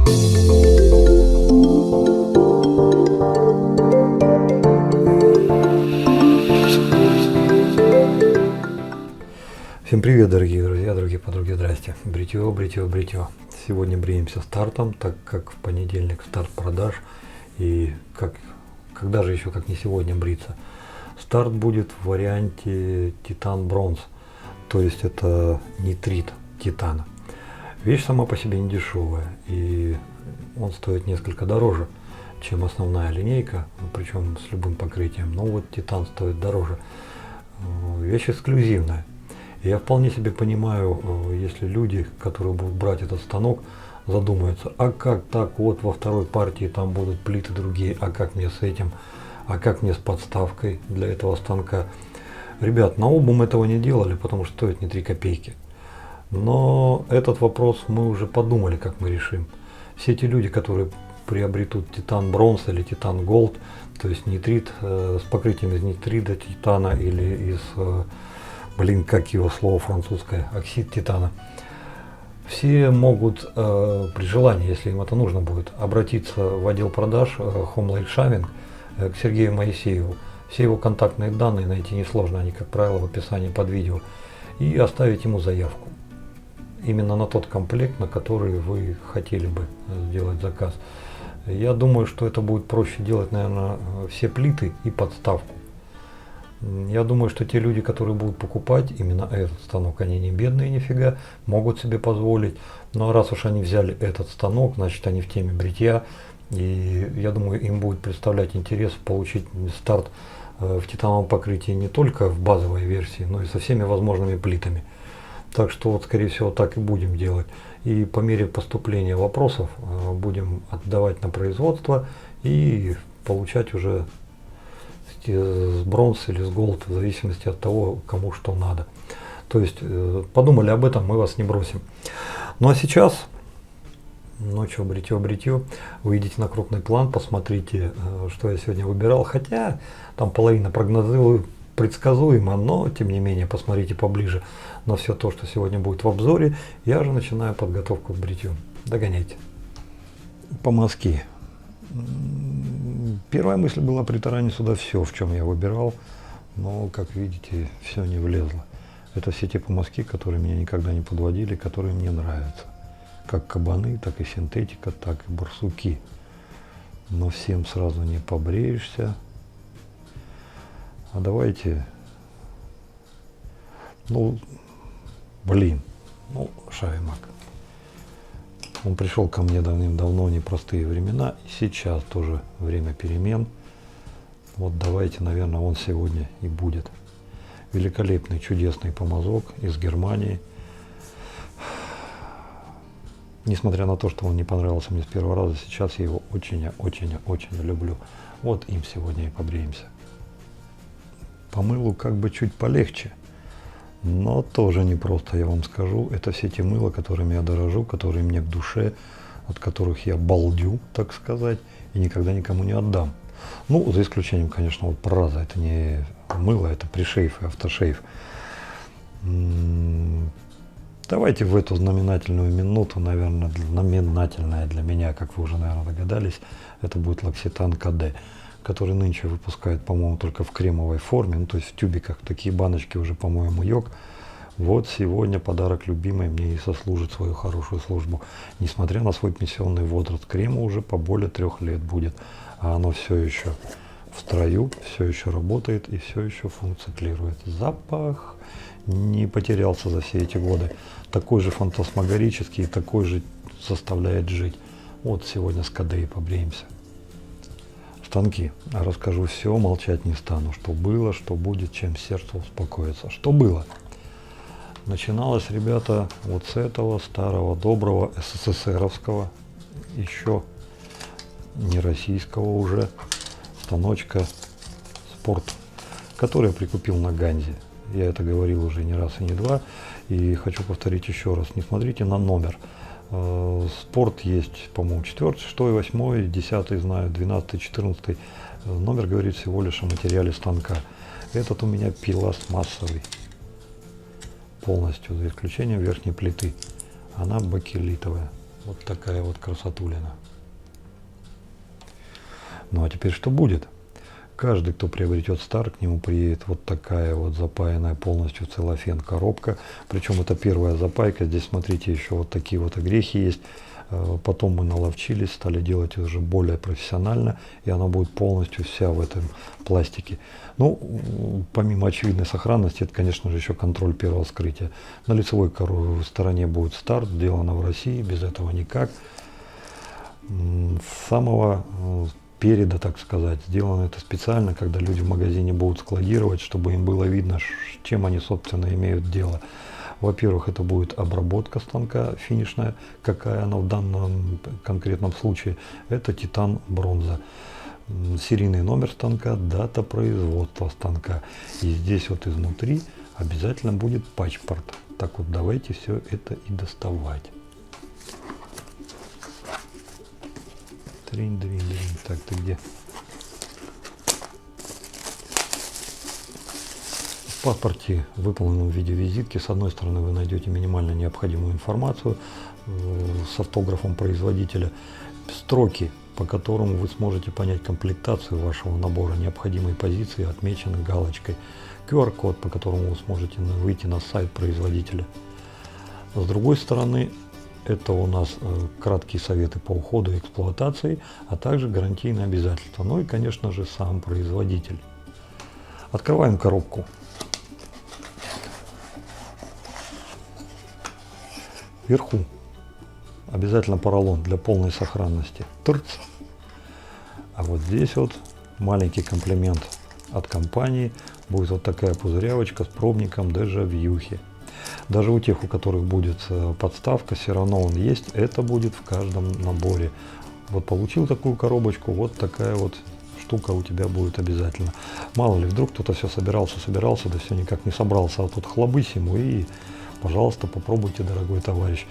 Всем привет, дорогие друзья, дорогие подруги, здрасте. Бритье, бритье, бритье. Сегодня бреемся стартом, так как в понедельник старт продаж. И когда же еще, как не сегодня, бриться? Старт будет в варианте Титан Бронз, то есть это нитрит титана. Вещь сама по себе не дешевая, и он стоит несколько дороже, чем основная линейка, причем с любым покрытием. Но вот титан стоит дороже. Вещь эксклюзивная. Я вполне себе понимаю, если люди, которые будут брать этот станок, задумаются, а как так, вот во второй партии там будут плиты другие, а как мне с этим, а как мне с подставкой для этого станка. Ребят, наобум этого не делали, потому что стоит не 3 копейки. Но этот вопрос мы уже подумали, как мы решим. Все эти люди, которые приобретут титан бронз или титан голд, то есть нитрит с покрытием из нитрида титана или из... как его слово французское, оксид титана. Все могут при желании, если им это нужно будет, обратиться в отдел продаж Home Shaving к Сергею Моисееву. Все его контактные данные найти несложно, они, как правило, в описании под видео. И оставить ему заявку. Именно на тот комплект, на который вы хотели бы сделать заказ. Я думаю, что это будет проще делать, наверное, все плиты и подставку. Я думаю, что те люди, которые будут покупать именно этот станок, они не бедные нифига, могут себе позволить. Но раз уж они взяли этот станок, значит они в теме бритья. И я думаю, им будет представлять интерес получить старт в титановом покрытии не только в базовой версии, но и со всеми возможными плитами. Так что вот, скорее всего, так и будем делать. И по мере поступления вопросов будем отдавать на производство и получать уже с бронз или с голд, в зависимости от того, кому что надо. То есть подумали об этом, мы вас не бросим. Ну а сейчас, ночью бритье, выйдите на крупный план, посмотрите, что я сегодня выбирал. Хотя там половина предсказуема, но тем не менее посмотрите поближе на все то, что сегодня будет в обзоре. Я же начинаю подготовку к бритью. Догоняйте. По мазке. Первая мысль была притаранить сюда все, в чем я выбирал, но, как видите, все не влезло. Это все те помазки, которые меня никогда не подводили, которые мне нравятся. Как кабаны, так и синтетика, так и барсуки. Но всем сразу не побреешься. А давайте, Шавимак. Он пришел ко мне давным-давно, непростые времена, и сейчас тоже время перемен. Вот давайте, наверное, он сегодня и будет. Великолепный, чудесный помазок из Германии. Несмотря на то, что он не понравился мне с первого раза, сейчас я его очень люблю. Вот им сегодня и побреемся. По мылу как бы чуть полегче. Но тоже непросто, я вам скажу. Это все те мыла, которыми я дорожу, которые мне к душе, от которых я балдю, так сказать, и никогда никому не отдам. Ну, за исключением, конечно, вот Праза. Это не мыло, это пришейф и автошейф. Давайте в эту знаменательную минуту, наверное, знаменательная для меня, как вы уже, наверное, догадались, это будет L'Occitane KD, который нынче выпускает, по-моему, только в кремовой форме, ну, то есть в тюбиках. Такие баночки уже, по-моему, йог. Вот сегодня подарок любимой мне и сослужит свою хорошую службу. Несмотря на свой пенсионный возраст, крему уже по более 3 лет будет, а оно все еще в строю, все еще работает и все еще функционирует. Запах не потерялся за все эти годы. Такой же фантасмагорический, такой же заставляет жить. Вот сегодня с КД и побреемся. Станки. Расскажу все, молчать не стану. Что было, что будет, чем сердце успокоится. Что было? Начиналось, ребята, вот с этого старого, доброго СССРовского, еще не российского уже, станочка спорт, который я прикупил на Ганзе. Я это говорил уже не раз и не два. И хочу повторить еще раз. Не смотрите на номер. Спорт есть, по-моему, 4, 6, 8, 10, знаю, 12, 14. Номер говорит всего лишь о материале станка. Этот у меня пластмассовый. Полностью, за исключением верхней плиты. Она бакелитовая. Вот такая вот красотулина. Ну а теперь что будет? Каждый, кто приобретет Стар, к нему приедет вот такая вот запаянная полностью в целлофан коробка. Причем это первая запайка. Здесь, смотрите, еще вот такие вот огрехи есть. Потом мы наловчились, стали делать уже более профессионально, и она будет полностью вся в этом пластике. Ну, помимо очевидной сохранности, это, конечно же, еще контроль первого вскрытия. На лицевой стороне будет Стар, сделано в России, без этого никак. С самого переда, так сказать, сделано это специально, когда люди в магазине будут складировать, чтобы им было видно, чем они, собственно, имеют дело. Во-первых, это будет обработка станка финишная, какая она в данном конкретном случае. Это титан бронза. Серийный номер станка, дата производства станка. И здесь вот изнутри обязательно будет паспорт. Так вот, давайте все это и доставать. Дринь. Так, ты где? В паспорте, выполненном в виде визитки, с одной стороны вы найдете минимально необходимую информацию с автографом производителя, строки, по которым вы сможете понять комплектацию вашего набора, необходимые позиции отмечены галочкой, QR-код, по которому вы сможете выйти на сайт производителя. С другой стороны, это у нас краткие советы по уходу и эксплуатации, а также гарантийные обязательства. Ну и, конечно же, сам производитель. Открываем коробку. Вверху обязательно поролон для полной сохранности. Тырц. А вот здесь вот маленький комплимент от компании. Будет вот такая пузырявочка с пробником Дежавюхи. Даже у тех, у которых будет подставка, все равно он есть. Это будет в каждом наборе. Вот получил такую коробочку, вот такая вот штука у тебя будет обязательно. Мало ли, вдруг кто-то все собирался, да все никак не собрался, а тут хлобысь ему и, пожалуйста, попробуйте, дорогой товарищ.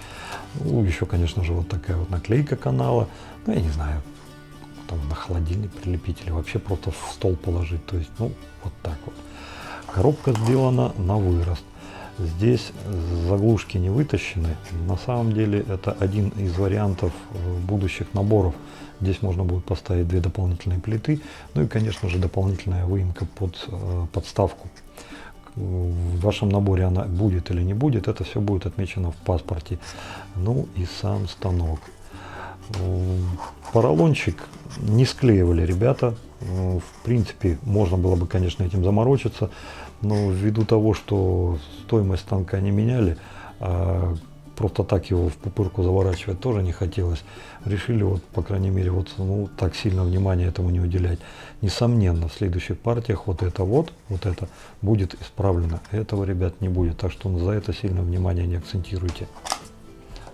Ну, еще, конечно же, вот такая вот наклейка канала. Ну, я не знаю, там на холодильник прилепить или вообще просто в стол положить. То есть, ну, вот так вот. Коробка сделана на вырост. Здесь заглушки не вытащены. На самом деле это один из вариантов будущих наборов. Здесь можно будет поставить две дополнительные плиты. Ну и, конечно же, дополнительная выемка под подставку. В вашем наборе она будет или не будет, это все будет отмечено в паспорте. Ну и сам станок. Поролончик не склеивали ребята. В принципе, можно было бы, конечно, этим заморочиться, но ввиду того, что стоимость станка не меняли, а просто так его в пупырку заворачивать тоже не хотелось, решили вот, по крайней мере, вот, ну, так сильно внимания этому не уделять. Несомненно, в следующих партиях вот это будет исправлено. Этого, ребят, не будет, так что за это сильно внимания не акцентируйте.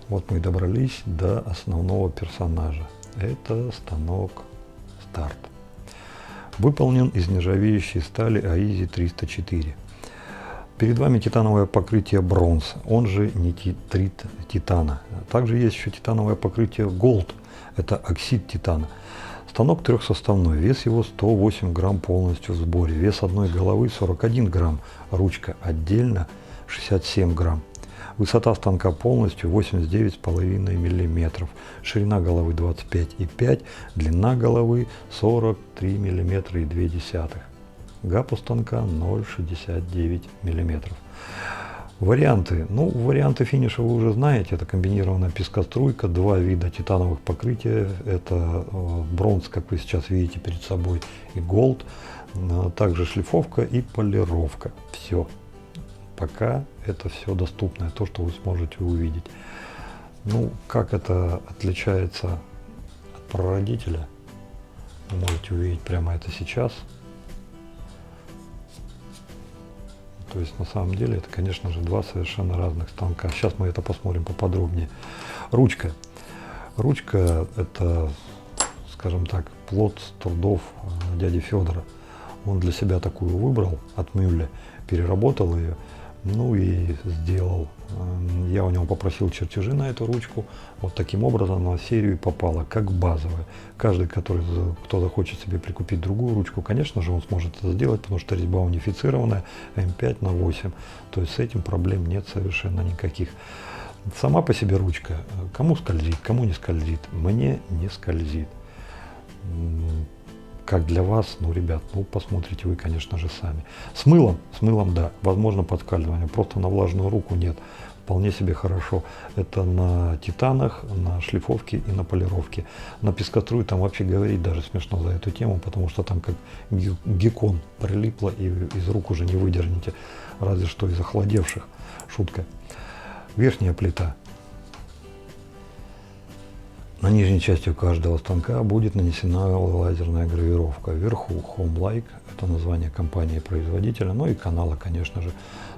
Вот мы и добрались до основного персонажа. Это станок Старт. Выполнен из нержавеющей стали AISI 304. Перед вами титановое покрытие бронз, он же нитрит титана. Также есть еще титановое покрытие Gold, это оксид титана. Станок трехсоставной, вес его 108 грамм полностью в сборе, вес одной головы 41 грамм, ручка отдельно 67 грамм. Высота станка полностью 89,5 мм, ширина головы 25,5, длина головы 43 мм и 2. ГАП у станка 0,69 мм. Варианты. Ну, варианты финиша вы уже знаете. Это комбинированная пескоструйка, два вида титановых покрытия. Это бронз, как вы сейчас видите перед собой, и голд. Также шлифовка и полировка. Все. Пока это все доступное, то, что вы сможете увидеть. Ну, как это отличается от прародителя, вы можете увидеть прямо это сейчас. То есть, на самом деле, это, конечно же, два совершенно разных станка. Сейчас мы это посмотрим поподробнее. Ручка. Ручка – это, скажем так, плод трудов дяди Федора. Он для себя такую выбрал от Мюлля, переработал ее. Ну и сделал. Я у него попросил чертежи на эту ручку. Вот таким образом на серию попала, как базовая. Каждый, кто захочет себе прикупить другую ручку, конечно же, он сможет это сделать, потому что резьба унифицированная М5 на 8. То есть с этим проблем нет совершенно никаких. Сама по себе ручка, кому скользит, кому не скользит, мне не скользит. Как для вас, ну, ребят, ну, посмотрите вы, конечно же, сами. С мылом, да, возможно подскальзывание, просто на влажную руку нет. Вполне себе хорошо. Это на титанах, на шлифовке и на полировке. На пескоструе там вообще говорить даже смешно за эту тему, потому что там как геккон прилипло и из рук уже не выдернете, разве что из охладевших. Шутка. Верхняя плита. На нижней части каждого станка будет нанесена лазерная гравировка. Вверху Home-Like, это название компании-производителя, ну и канала, конечно же.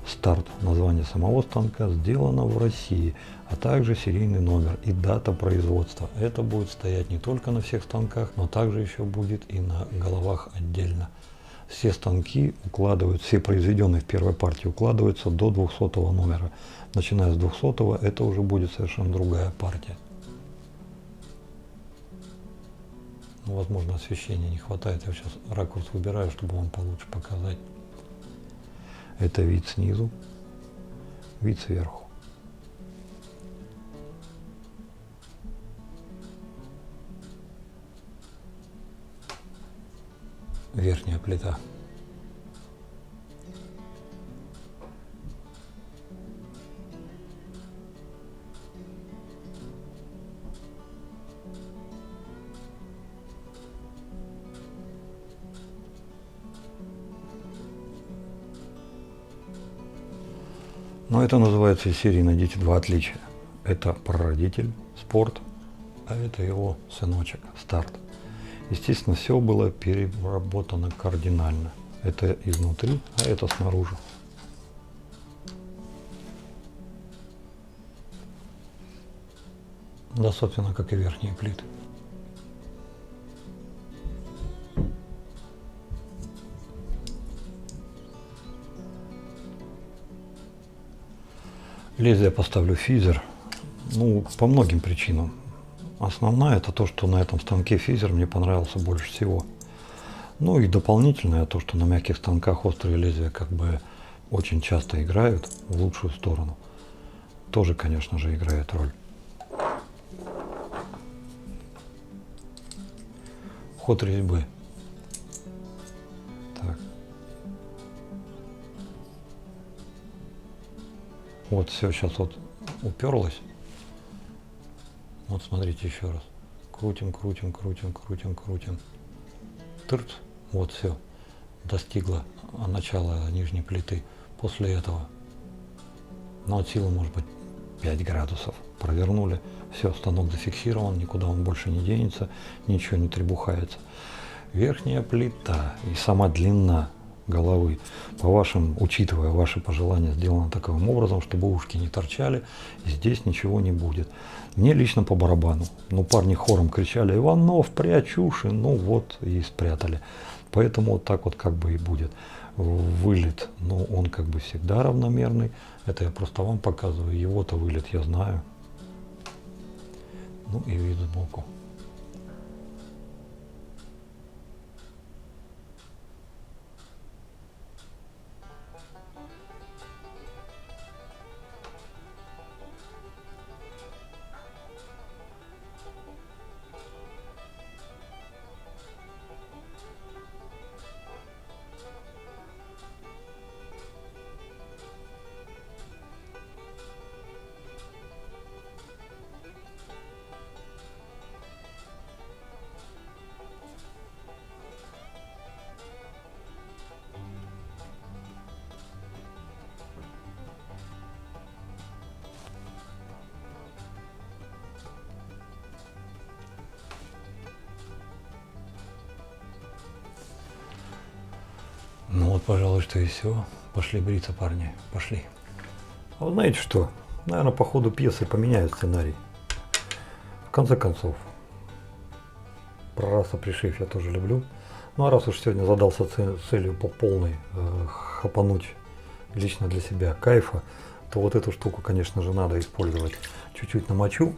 Старт, название самого станка, сделано в России, а также серийный номер и дата производства. Это будет стоять не только на всех станках, но также еще будет и на головах отдельно. Все станки укладывают, все произведенные в первой партии укладываются до 200 номера. Начиная с 200 это уже будет совершенно другая партия. Ну, возможно, освещения не хватает. Я сейчас ракурс выбираю, чтобы вам получше показать. Это вид снизу, вид сверху. Верхняя плита. Но это называется из серии «Найдите два отличия». Это прародитель, спорт, а это его сыночек, старт. Естественно, все было переработано кардинально. Это изнутри, а это снаружи. Да, собственно, как и верхние плиты. Лезвие поставлю физер, ну, по многим причинам. Основная это то, что на этом станке физер мне понравился больше всего. Ну и дополнительное то, что на мягких станках острые лезвия как бы очень часто играют в лучшую сторону. Тоже, конечно же, играет роль. Ход резьбы. Так. Вот все, сейчас вот уперлось. Вот смотрите еще раз. Крутим, крутим, крутим, крутим, крутим. Тырц. Вот все. Достигла начала нижней плиты. После этого, ну, от силы может быть 5 градусов. Провернули. Все, станок зафиксирован, никуда он больше не денется, ничего не требухается. Верхняя плита и сама длина головы, по вашим, учитывая ваши пожелания, сделано таким образом, чтобы ушки не торчали, и здесь ничего не будет. Мне лично по барабану. Ну, парни хором кричали: «Иванов, прячь уши!» Ну вот и спрятали. Поэтому вот так вот как бы и будет. Вылет, ну, он как бы всегда равномерный. Это я просто вам показываю. Его-то вылет я знаю. Ну и вид сбоку. Ну вот, пожалуй, что и все. Пошли бриться, парни, пошли. А вы знаете что? Наверное, по ходу пьесы поменяют сценарий. В конце концов, про расопришив я тоже люблю. Ну а раз уж сегодня задался целью по полной хапануть лично для себя кайфа, то вот эту штуку, конечно же, надо использовать. Чуть-чуть намочу.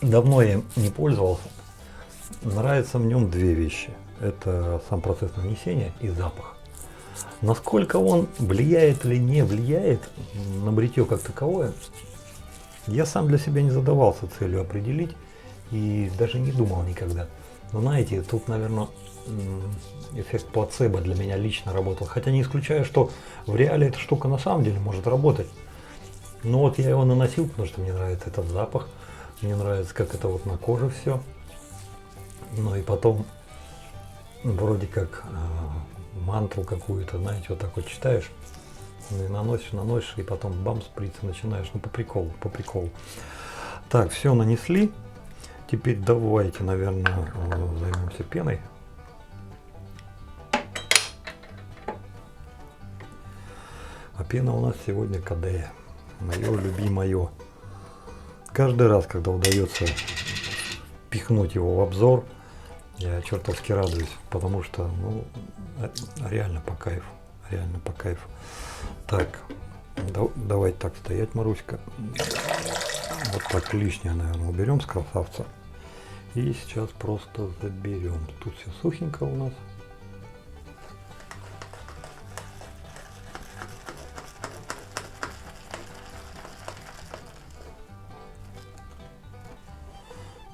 Давно я им не пользовался. Нравятся в нем две вещи. Это сам процесс нанесения и запах. Насколько он влияет или не влияет на бритье как таковое, Я сам для себя не задавался целью определить и даже не думал никогда. Но знаете, тут, наверное, эффект плацебо для меня лично работал. Хотя не исключаю, что в реале эта штука на самом деле может работать. Но вот я его наносил, потому что мне нравится этот запах. Мне нравится, как это вот на коже все. Ну и потом вроде как мантру какую-то, знаете, вот так вот читаешь. Ну и наносишь, и потом бам, сприц, и начинаешь, ну по приколу, по приколу. Так, все нанесли. Теперь давайте, наверное, займемся пеной. А пена у нас сегодня КД. Мое любимое. Каждый раз, когда удается пихнуть его в обзор, я чертовски радуюсь, потому что, ну, реально по кайфу. Реально по кайфу. Так, давайте так стоять, Маруська. Вот так лишнее, наверное, уберем с красавца. И сейчас просто заберем. Тут все сухенько у нас.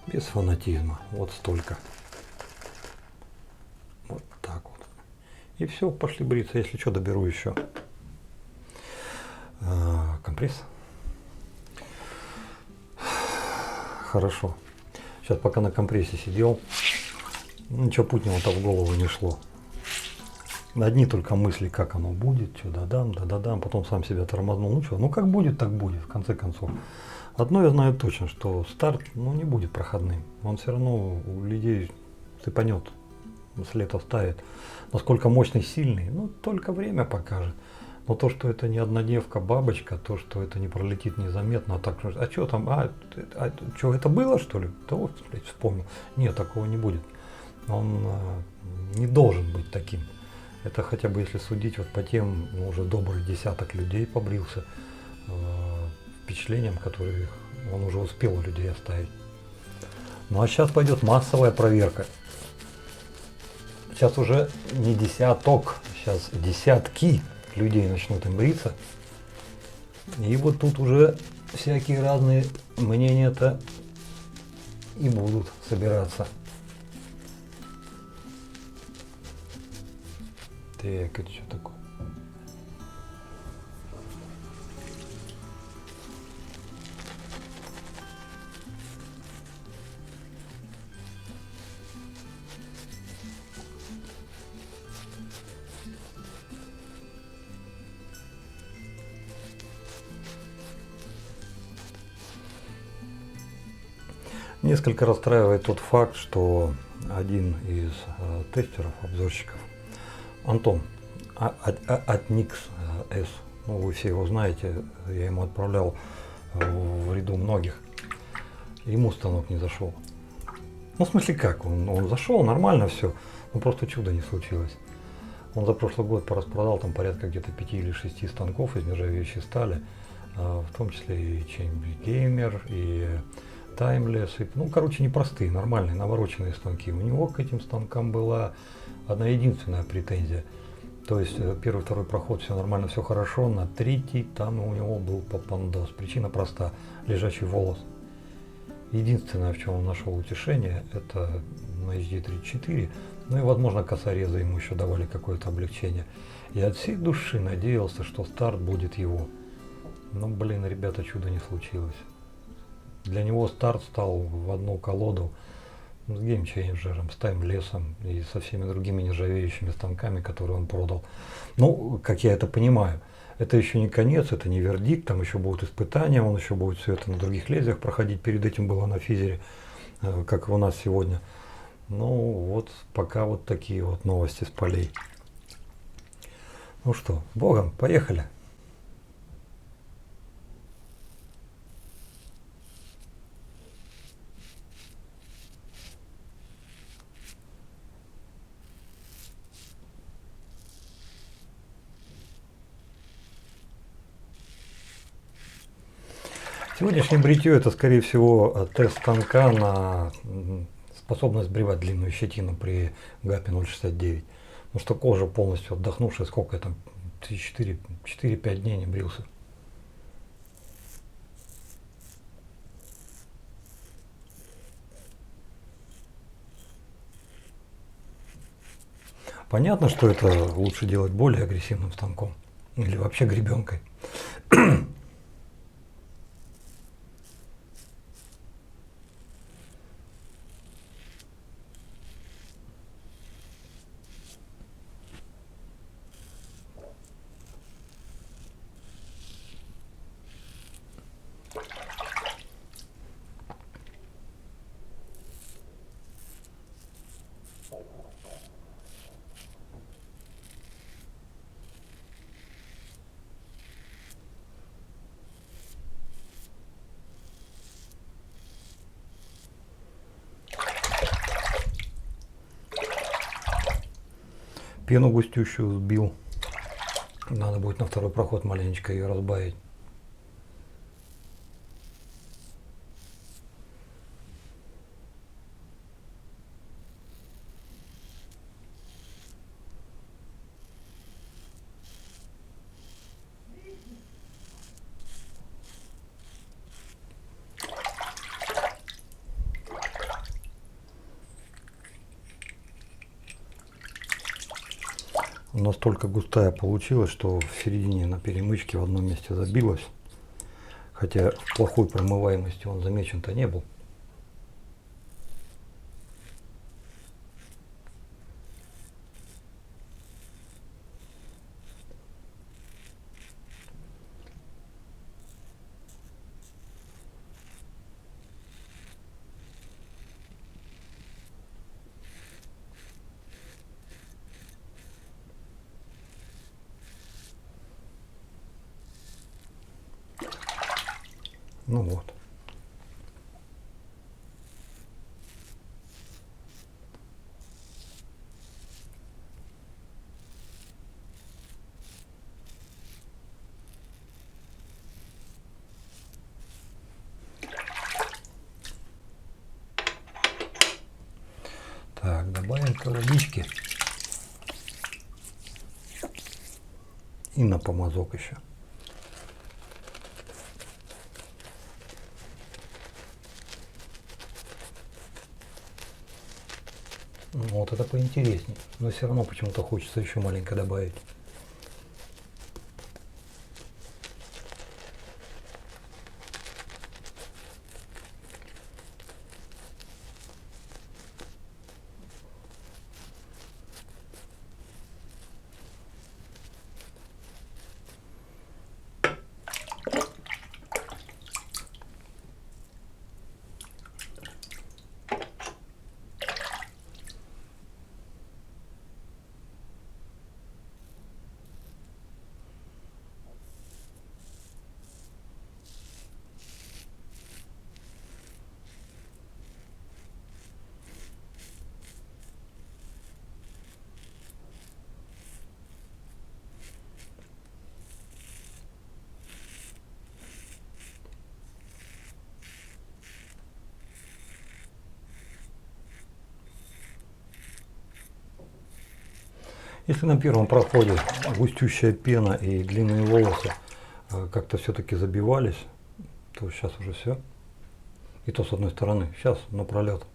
Без фанатизма. Вот столько. Вот так вот. И все, пошли бриться. Если что, доберу еще компресс. Хорошо. Сейчас пока на компрессе сидел, ничего путнего-то в голову не шло. Одни только мысли, как оно будет, что да-дам, потом сам себя тормознул. Ну что, ну как будет, так будет, в конце концов. Одно я знаю точно, что старт, ну, не будет проходным. Он все равно у людей цепанет, след оставит. Насколько мощный, сильный, ну, только время покажет. Но то, что это не однодневка, бабочка, то, что это не пролетит незаметно, а так, а что там, что, это было, что ли? Да вот, блядь, вспомнил. Нет, такого не будет. Он не должен быть таким. Это хотя бы, если судить вот по тем, ну, уже добрый десяток людей побрился, впечатлениям, которые он уже успел у людей оставить. Ну а сейчас пойдет массовая проверка. Сейчас уже не десяток, сейчас десятки людей начнут им бриться. И вот тут уже всякие разные мнения-то и будут собираться. Так, это что такое? Несколько расстраивает тот факт, что один из тестеров, обзорщиков, Антон от Никс С, ну вы все его знаете, я ему отправлял в ряду многих, ему станок не зашел. Ну в смысле как, он зашел, нормально все, но просто чудо не случилось. Он за прошлый год пораспродал там порядка где-то 5 или 6 станков из нержавеющей стали, в том числе и Chamber Gamer, и Timeless, ну короче непростые, нормальные, навороченные станки. У него к этим станкам была одна единственная претензия. То есть первый, второй проход, все нормально, все хорошо, на третий там у него был попандос. Причина проста, лежачий волос. Единственное, в чем он нашел утешение, это на SD34, ну и возможно косорезы ему еще давали какое-то облегчение. И от всей души надеялся, что старт будет его. Но блин, ребята, чудо не случилось. Для него старт стал в одну колоду с геймчейнджером, с таймлессом и со всеми другими нержавеющими станками, которые он продал. Ну, как я это понимаю, это еще не конец, это не вердикт, там еще будут испытания, он еще будет все это на других лезвиях проходить. Перед этим было на физере, как у нас сегодня. Ну, вот пока вот такие вот новости с полей. Ну что, Богом, поехали! Сегодняшнее бритье это скорее всего тест станка на способность сбривать длинную щетину при ГАПе 0,69. Потому что кожа полностью отдохнувшая, сколько я там, 4-5 дней не брился. Понятно, что это лучше делать более агрессивным станком или вообще гребенкой. Пену густющую сбил. Надо будет на второй проход маленечко ее разбавить. Настолько густая получилась, что в середине на перемычке в одном месте забилась. Хотя плохой промываемости он замечен-то не был. Ну вот. Так, добавим-ка водички. И на помазок еще. Вот это поинтереснее. Но все равно почему-то хочется еще маленько добавить. Если на первом проходе густющая пена и длинные волосы как-то все-таки забивались, то сейчас уже все. И то с одной стороны. Сейчас напролет.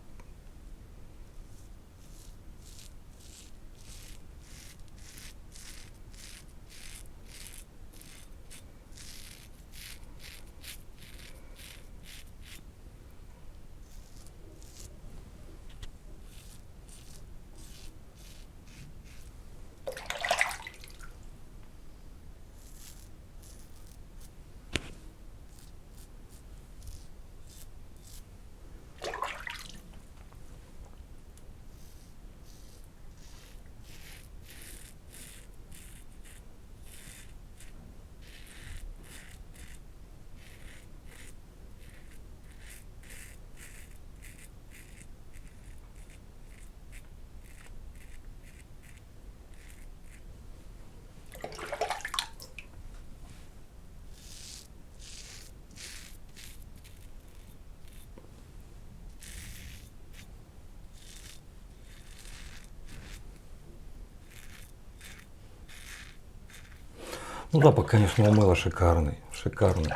Ну запах, конечно, у мыла шикарный, шикарный.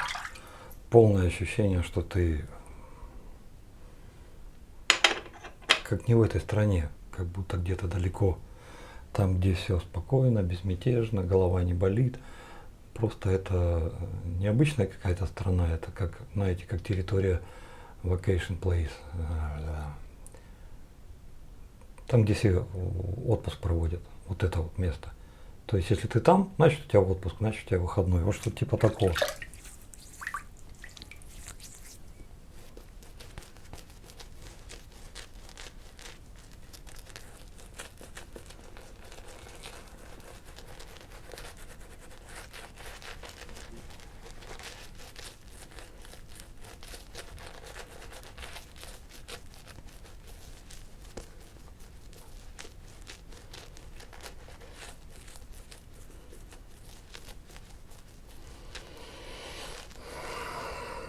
Полное ощущение, что ты как не в этой стране, как будто где-то далеко, там, где все спокойно, безмятежно, голова не болит. Просто это необычная какая-то страна, это как, знаете, как территория vacation place. Там, где все отпуск проводят. Вот это вот место. То есть, если ты там, значит у тебя отпуск, значит у тебя выходной. Вот что-то типа такого.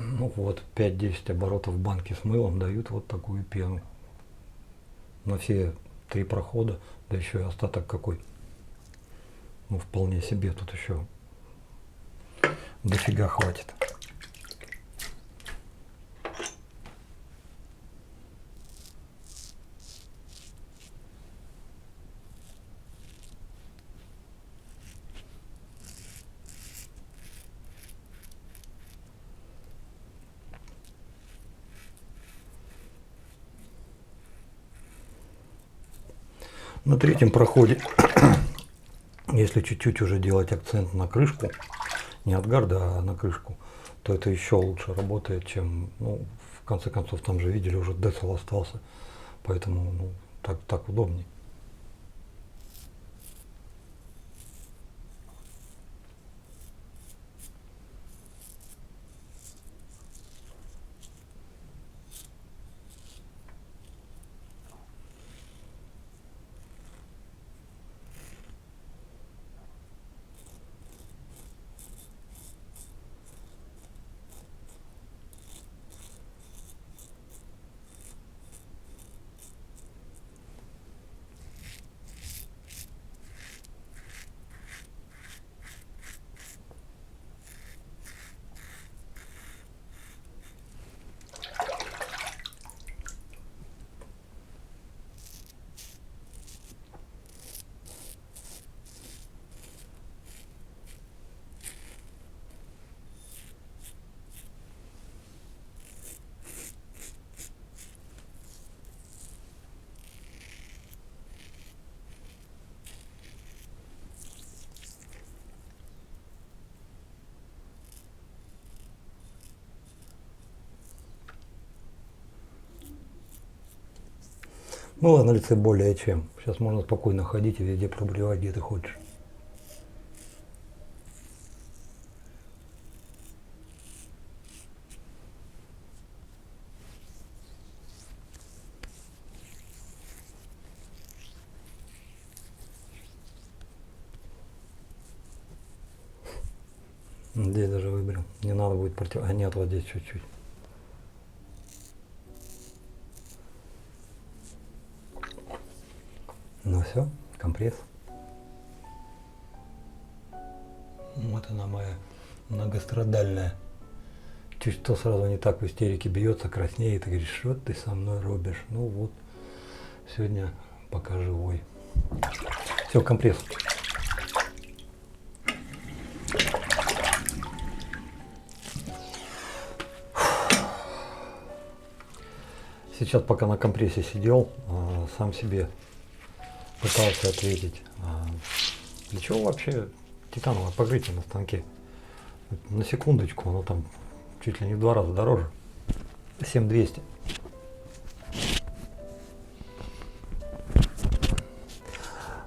Ну вот, 5-10 оборотов в банке с мылом дают вот такую пену. На все 3 прохода, да еще и остаток какой. Ну, вполне себе, тут еще дофига хватит. На 3-м проходе, если чуть-чуть уже делать акцент на крышку, не от гарда, а на крышку, то это еще лучше работает, чем, ну, в конце концов, там же видели, уже децл остался, поэтому, ну, так удобнее. Мыло на лице более чем. Сейчас можно спокойно ходить и везде проблевать, где ты хочешь. Здесь даже выберем. Не надо будет против... А нет, вот здесь чуть-чуть. Ну все, компресс. Вот она моя многострадальная. Чуть что сразу не так в истерике бьется, краснеет и говорит, что ты со мной робишь. Ну вот, сегодня пока живой. Все, компресс. Сейчас, пока на компрессе сидел, сам себе пытался ответить, для чего вообще титановое покрытие на станке? На секундочку, оно там чуть ли не в 2 раза дороже. 7200.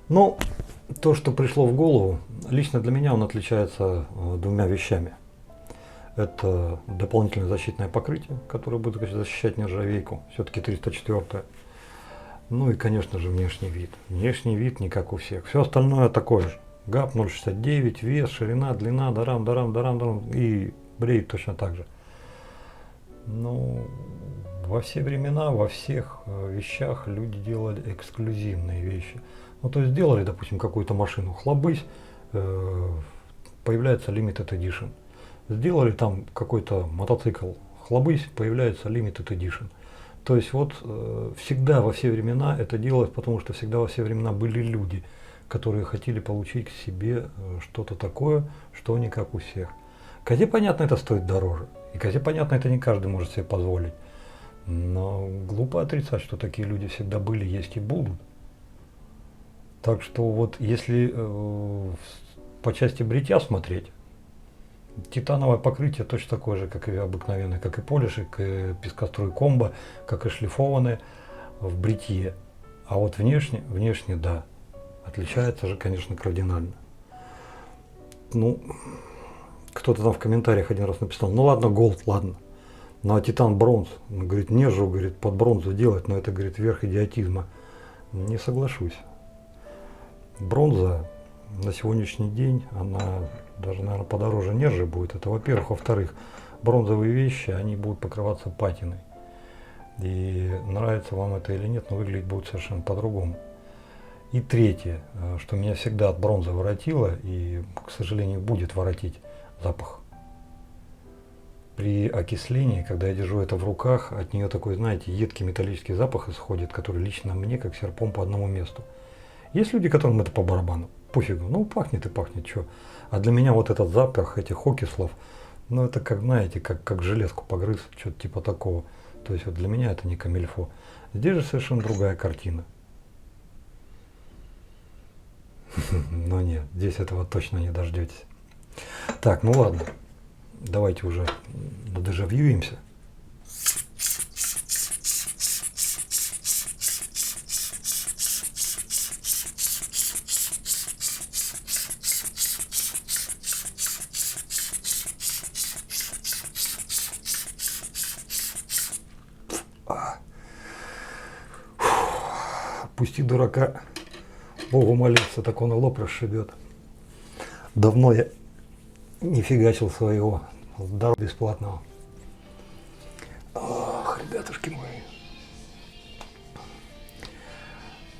Ну, то, что пришло в голову, лично для меня он отличается 2 вещами. Это дополнительное защитное покрытие, которое будет защищать нержавейку, все-таки 304. Ну и, конечно же, внешний вид. Внешний вид не как у всех. Все остальное такое же. ГАП 0,69, вес, ширина, длина, дарам, и бреет точно так же. Ну, во все времена, во всех вещах люди делали эксклюзивные вещи. Ну, то есть сделали, допустим, какую-то машину, хлобысь, появляется Limited Edition. Сделали там какой-то мотоцикл, хлобысь, появляется Limited Edition. То есть вот всегда во все времена это делалось, потому что всегда во все времена были люди, которые хотели получить к себе что-то такое, что не как у всех. Козе, понятно, это стоит дороже. И козе, понятно, это не каждый может себе позволить. Но глупо отрицать, что такие люди всегда были, есть и будут. Так что вот если по части бритья смотреть, титановое покрытие точно такое же, как и обыкновенное, как и полишек, и пескоструй комбо, как и шлифованное в бритье. А вот внешне, да, отличается же, конечно, кардинально. Ну, кто-то там в комментариях один раз написал, ну ладно, голд, ладно. Ну а титан бронз, он говорит, нежу, говорит, под бронзу делать, но это, говорит, верх идиотизма. Не соглашусь. Бронза на сегодняшний день, она даже, наверное, подороже нержи будет. Это, во-первых. Во-вторых, бронзовые вещи, они будут покрываться патиной. И нравится вам это или нет, но выглядеть будет совершенно по-другому. И третье, что меня всегда от бронзы воротило, и, к сожалению, будет воротить запах. При окислении, когда я держу это в руках, от нее такой, знаете, едкий металлический запах исходит, который лично мне, как серпом по одному месту. Есть люди, которым это по барабану, пофигу, ну пахнет и пахнет, что. А для меня вот этот запах этих окислов, ну это как, знаете, как железку погрыз, что-то типа такого. То есть вот для меня это не камильфо. Здесь же совершенно другая картина. Но нет, здесь этого точно не дождетесь. Так, ну ладно, давайте уже додежавьюемся. Пусти дурака, Богу молиться, так он и лоб расшибет. Давно я не фигачил своего здоровья бесплатного. Ох, ребятушки мои.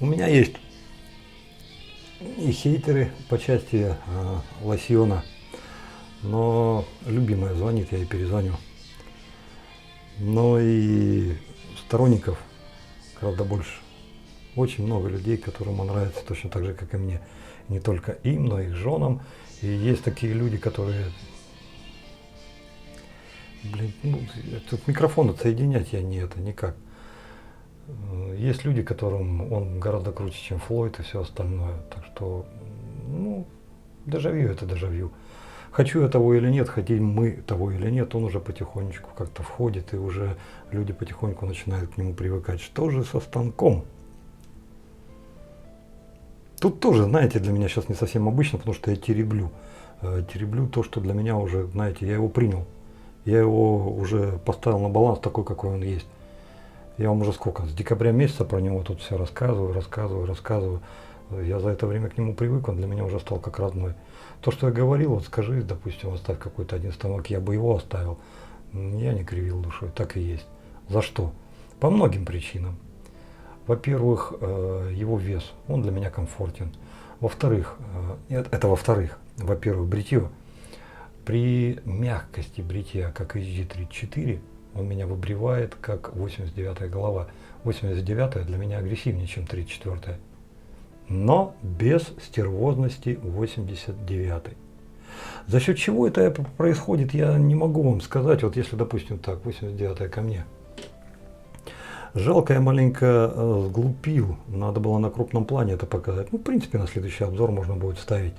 У меня есть и хейтеры по части лосьона, но любимая звонит, я ей перезвоню. Но и сторонников гораздо больше. Очень много людей, которым он нравится точно так же, как и мне. Не только им, но и их женам. И есть такие люди, которые... Блин, ну, тут микрофон отсоединять я никак. Есть люди, которым он гораздо круче, чем Флойд и все остальное. Так что, ну, дежавю это дежавю. Хочу я того или нет, хотим мы того или нет, он уже потихонечку как-то входит, и уже люди потихоньку начинают к нему привыкать. Что же со станком? Тут тоже, знаете, для меня сейчас не совсем обычно, потому что я тереблю. Тереблю то, что для меня уже, знаете, я его принял. Я его уже поставил на баланс такой, какой он есть. Я вам уже сколько, с декабря месяца про него тут все рассказываю. Я за это время к нему привык, он для меня уже стал как родной. То, что я говорил, вот скажи, допустим, оставь какой-то один станок, я бы его оставил. Я не кривил душой, так и есть. За что? По многим причинам. Во-первых, его вес, он для меня комфортен. Во-вторых, во-первых, бритье. При мягкости бритья, как HG34, он меня выбривает, как 89-я голова. 89-я для меня агрессивнее, чем 34-я. Но без стервозности 89-й. За счет чего это происходит, я не могу вам сказать. Вот если, допустим, так, 89-я ко мне. Жалко, я маленько сглупил. Надо было на крупном плане это показать. Ну, в принципе, на следующий обзор можно будет вставить.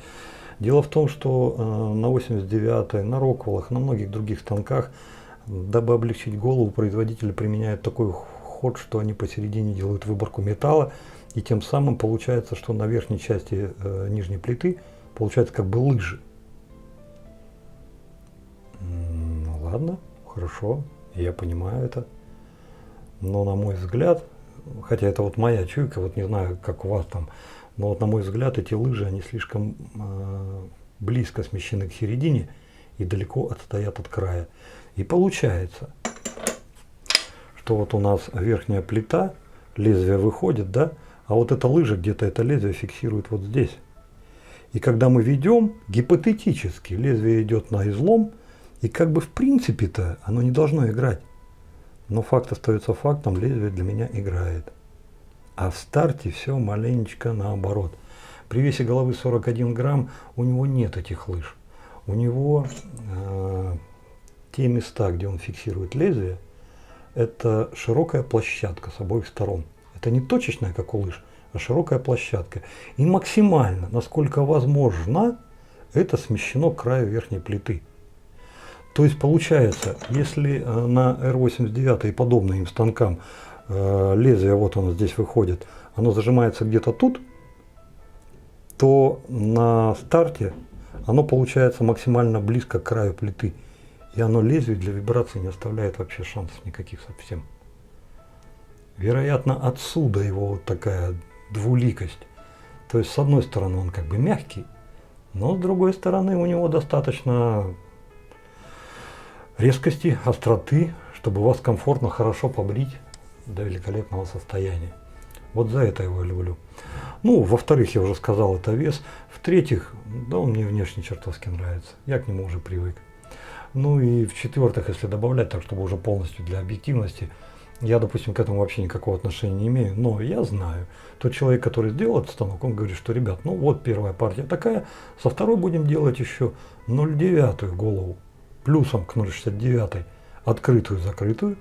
Дело в том, что на 89-й, на Роквеллах, на многих других станках, дабы облегчить голову, производители применяют такой ход, что они посередине делают выборку металла, и тем самым получается, что на верхней части нижней плиты получается как бы лыжи. Ну ладно, хорошо, я понимаю это. Но на мой взгляд, хотя это вот моя чуйка, вот не знаю, как у вас там, но вот на мой взгляд эти лыжи, они слишком близко смещены к середине и далеко отстоят от края. И получается, что вот у нас верхняя плита, лезвие выходит, да, а вот эта лыжа где-то это лезвие фиксирует вот здесь. И когда мы ведем, гипотетически лезвие идет на излом, и как бы в принципе-то оно не должно играть. Но факт остается фактом, лезвие для меня играет. А в старте все маленечко наоборот. При весе головы 41 грамм у него нет этих лыж. У него те места, где он фиксирует лезвие, это широкая площадка с обоих сторон. Это не точечная, как у лыж, а широкая площадка. И максимально, насколько возможно, это смещено к краю верхней плиты. То есть получается, если на R89 и подобным им станкам лезвие, вот оно здесь выходит, оно зажимается где-то тут, то на старте оно получается максимально близко к краю плиты. И оно лезвию для вибрации не оставляет вообще шансов никаких совсем. Вероятно, отсюда его вот такая двуликость. То есть с одной стороны он как бы мягкий, но с другой стороны у него достаточно резкости, остроты, чтобы вас комфортно, хорошо побрить до великолепного состояния. Вот за это его люблю. Ну, во-вторых, я уже сказал, это вес. В-третьих, да, он мне внешне чертовски нравится. Я к нему уже привык. Ну и в-четвертых, если добавлять, так чтобы уже полностью для объективности, я, допустим, к этому вообще никакого отношения не имею, но я знаю, тот человек, который сделал этот станок, он говорит, что, ребят, ну вот первая партия такая, со второй будем делать еще 0,9 голову, плюсом к 0,69, открытую-закрытую,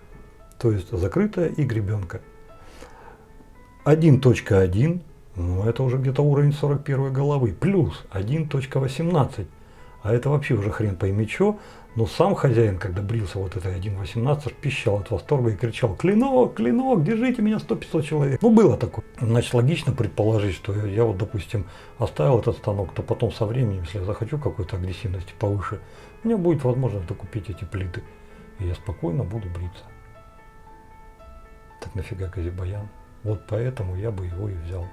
то есть закрытая и гребенка. 1.1, ну это уже где-то уровень 41 головы, плюс 1.18, а это вообще уже хрен пойми что. Но сам хозяин, когда брился вот этой 1.18, пищал от восторга и кричал: клинок, клинок, держите меня 100-500 человек. Ну было такое. Значит, логично предположить, что я вот, допустим, оставил этот станок, то потом со временем, если я захочу какой-то агрессивности повыше, у меня будет возможность докупить эти плиты. И я спокойно буду бриться. Так нафига Казибаян? Вот поэтому я бы его и взял.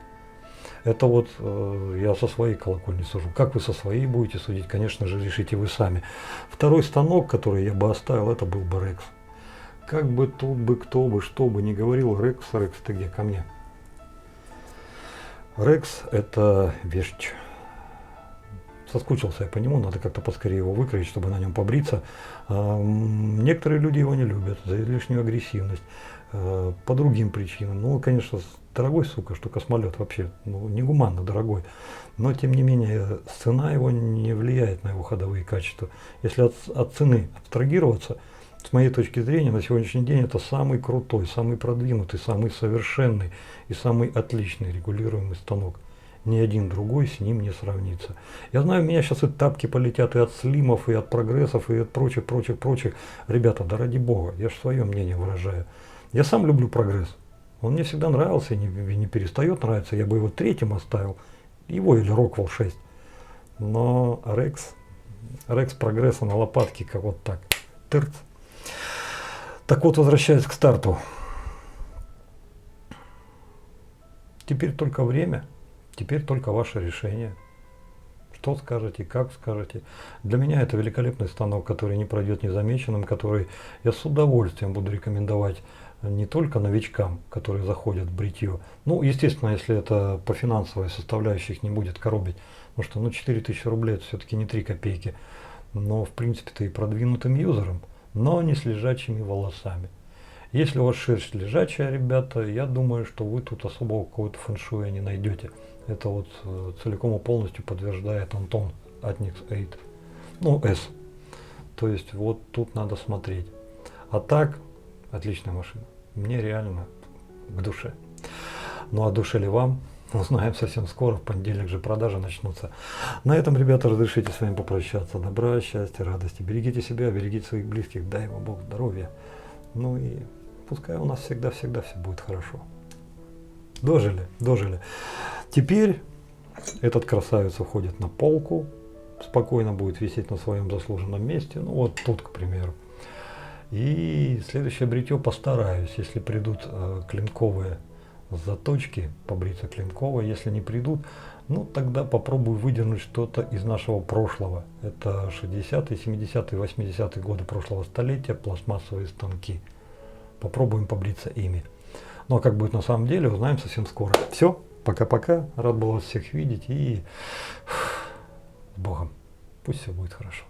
Это вот я со своей колокольни сужу. Как вы со своей будете судить, конечно же, решите вы сами. Второй станок, который я бы оставил, это был бы Рекс. Как бы тут бы кто бы что бы ни говорил, Рекс, ты где, ко мне? Рекс это вещь. Соскучился я по нему, надо как-то поскорее его выкроить, чтобы на нем побриться. Некоторые люди его не любят за излишнюю агрессивность, по другим причинам. Ну, конечно, дорогой, сука, что космолет вообще, ну, негуманно дорогой. Но, тем не менее, цена его не влияет на его ходовые качества. Если от цены абстрагироваться, с моей точки зрения, на сегодняшний день это самый крутой, самый продвинутый, самый совершенный и самый отличный регулируемый станок. Ни один другой с ним не сравнится. Я знаю, у меня сейчас и тапки полетят и от слимов, и от прогрессов, и от прочих. Ребята, да ради бога, я же свое мнение выражаю. Я сам люблю прогресс. Он мне всегда нравился и не перестает нравиться. Я бы его третьим оставил. Его или Rockwell 6. Но Рекс прогресса на лопатке, как вот так. Тырц. Так вот, возвращаясь к старту. Теперь только время. Теперь только ваше решение. Что скажете, как скажете. Для меня это великолепный станок, который не пройдет незамеченным, который я с удовольствием буду рекомендовать не только новичкам, которые заходят в бритье. Ну, естественно, если это по финансовой составляющей их не будет коробить. Потому что 4000 рублей это все-таки не 3 копейки. Но в принципе-то и продвинутым юзером, но не с лежачими волосами. Если у вас шерсть лежачая, ребята, я думаю, что вы тут особого какого-то фэншуя не найдете. Это вот целиком и полностью подтверждает Антон Atnix 8. Ну, S. То есть вот тут надо смотреть. А так, отличная машина. Мне реально к душе. Ну а душе ли вам? Узнаем совсем скоро. В понедельник же продажи начнутся. На этом, ребята, разрешите с вами попрощаться. Добра, счастья, радости. Берегите себя, берегите своих близких. Дай вам Бог здоровья. Ну и пускай у нас всегда-всегда все будет хорошо. Дожили. Теперь этот красавец уходит на полку. Спокойно будет висеть на своем заслуженном месте. Ну вот тут, к примеру. И следующее бритье постараюсь, если придут клинковые заточки, побриться клинково. Если не придут, ну тогда попробую выдернуть что-то из нашего прошлого. Это 60-е, 70-е, 80-е годы прошлого столетия, пластмассовые станки. Попробуем побриться ими. Ну а как будет на самом деле, узнаем совсем скоро. Все, пока-пока. Рад был вас всех видеть и с Богом. Пусть все будет хорошо.